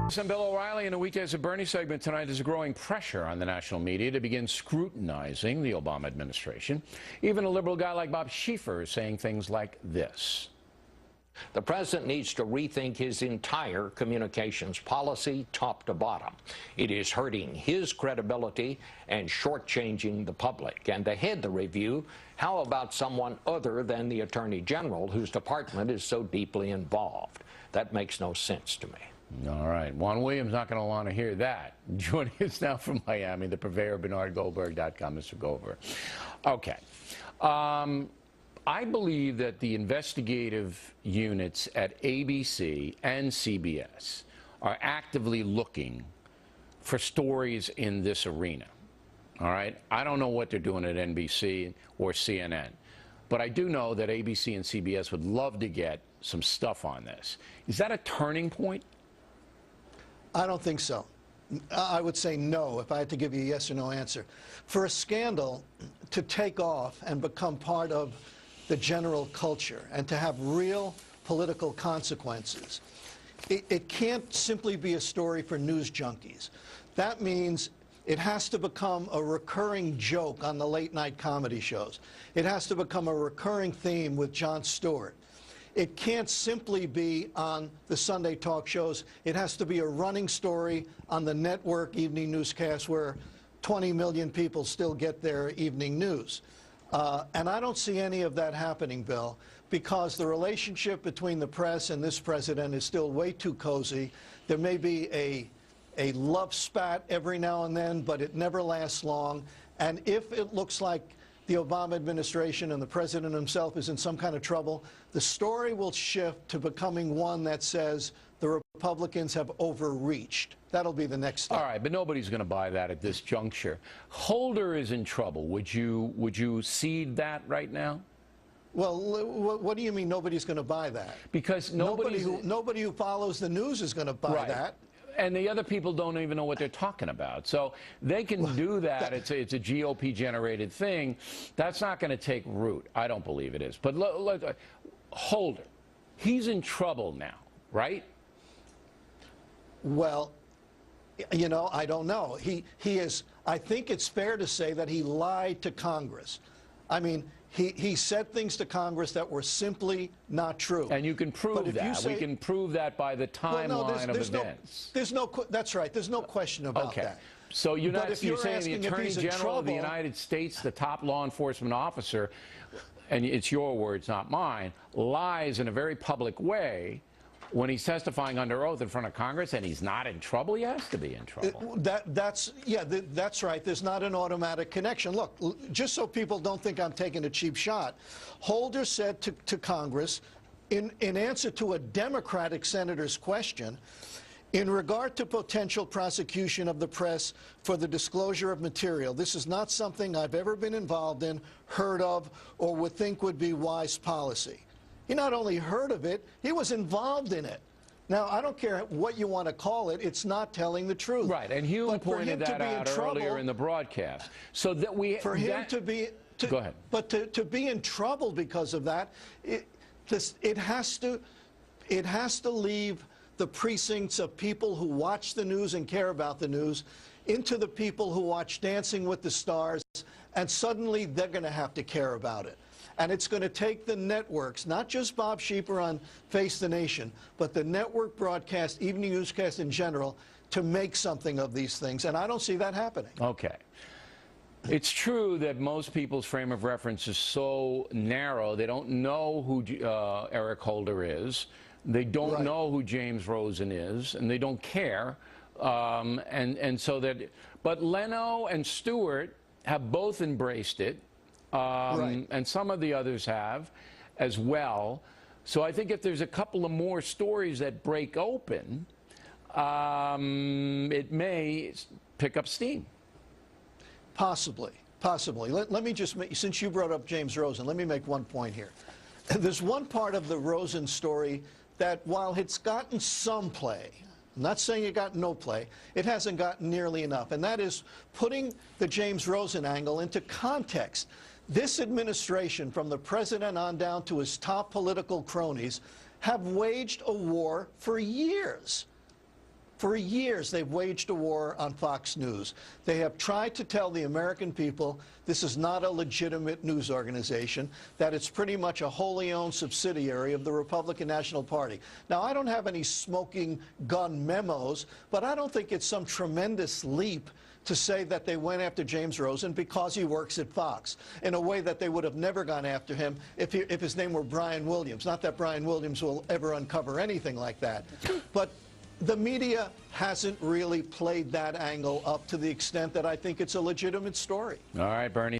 I'm Bill O'Reilly. In a Weekdays at Bernie segment tonight, there's a growing pressure on the national media to begin scrutinizing the Obama administration. Even a liberal guy like Bob Schieffer is saying things like this. The president needs to rethink his entire communications policy, top to bottom. It is hurting his credibility and shortchanging the public. And to head the review, how about someone other than the Attorney General, whose department is so deeply involved? That makes no sense to me. All right. Juan Williams not going to want to hear that. Joining us now from Miami, the purveyor of BernardGoldberg.com, Mr. Goldberg. Okay. I believe that the investigative units at ABC and CBS are actively looking for stories in this arena. All right? I don't know what they're doing at NBC or CNN, but I do know that ABC and CBS would love to get some stuff on this. Is that a turning point? I don't think so. I would say no if I had to give you a yes or no answer. For a scandal to take off and become part of the general culture and to have real political consequences, it can't simply be a story for news junkies. That means it has to become a recurring joke on the late-night comedy shows. It has to become a recurring theme with Jon Stewart. It can't simply be on the Sunday talk shows. It has to be a running story on the network evening newscast where 20 million people still get their evening news. And I don't see any of that happening, Bill, because the relationship between the press and this president is still way too cozy. There may be a love spat every now and then, but it never lasts long. And if it looks like the Obama administration and the president himself is in some kind of trouble, the story will shift to becoming one that says the Republicans have overreached. That'll be the next step. All right, but nobody's going to buy that at this juncture. Holder is in trouble. Would you cede that right now? Well, what do you mean nobody's going to buy that? Because nobody who follows the news is going to buy that. And the other people don't even know what they're talking about. So they can do that. It's a GOP-generated thing. That's not going to take root. I don't believe it is. But Holder, he's in trouble now, right? Well, you know, I don't know. He is. I think it's fair to say that he lied to Congress. I mean, he said things to Congress that were simply not true. And you can prove that. We can prove that by the timeline of events. That's right. There's no question about that. So you're saying the Attorney General of the United States, the top law enforcement officer, and it's your words, not mine, lies in a very public way when he's testifying under oath in front of Congress, and he's not in trouble? He has to be in trouble. That's right. There's not an automatic connection. Look, just so people don't think I'm taking a cheap shot, Holder said to Congress, in answer to a Democratic senator's question, in regard to potential prosecution of the press for the disclosure of material, this is not something I've ever been involved in, heard of, or would think would be wise policy. He not only heard of it, he was involved in it. Now, I don't care what you want to call it, it's not telling the truth. Right, and Hume pointed that out earlier in the broadcast. So that go ahead. But to be in trouble because of that, it has to leave the precincts of people who watch the news and care about the news into the people who watch Dancing with the Stars, and suddenly they're going to have to care about it. And it's going to take the networks, not just Bob Schieffer on Face the Nation, but the network broadcast, evening newscast in general, to make something of these things. And I don't see that happening. Okay. It's true that most people's frame of reference is so narrow, they don't know who Eric Holder is. They don't know who James Rosen is, and they don't care. But Leno and Stewart have both embraced it. And some of the others have as well. So I think if there's a couple of more stories that break open, it may pick up steam. Possibly. Let me just make, since you brought up James Rosen, let me make one point here. There's one part of the Rosen story that, while it's gotten some play, I'm not saying it got no play, it hasn't gotten nearly enough, and that is putting the James Rosen angle into context. This administration, from the president on down to his top political cronies, have waged a war for years For years, they've waged a war on Fox News. They have tried to tell the American people this is not a legitimate news organization, that it's pretty much a wholly owned subsidiary of the Republican National Party. Now, I don't have any smoking gun memos, but I don't think it's some tremendous leap to say that they went after James Rosen because he works at Fox in a way that they would have never gone after him if his name were Brian Williams. Not that Brian Williams will ever uncover anything like that. But the media hasn't really played that angle up to the extent that I think it's a legitimate story. All right, Bernie.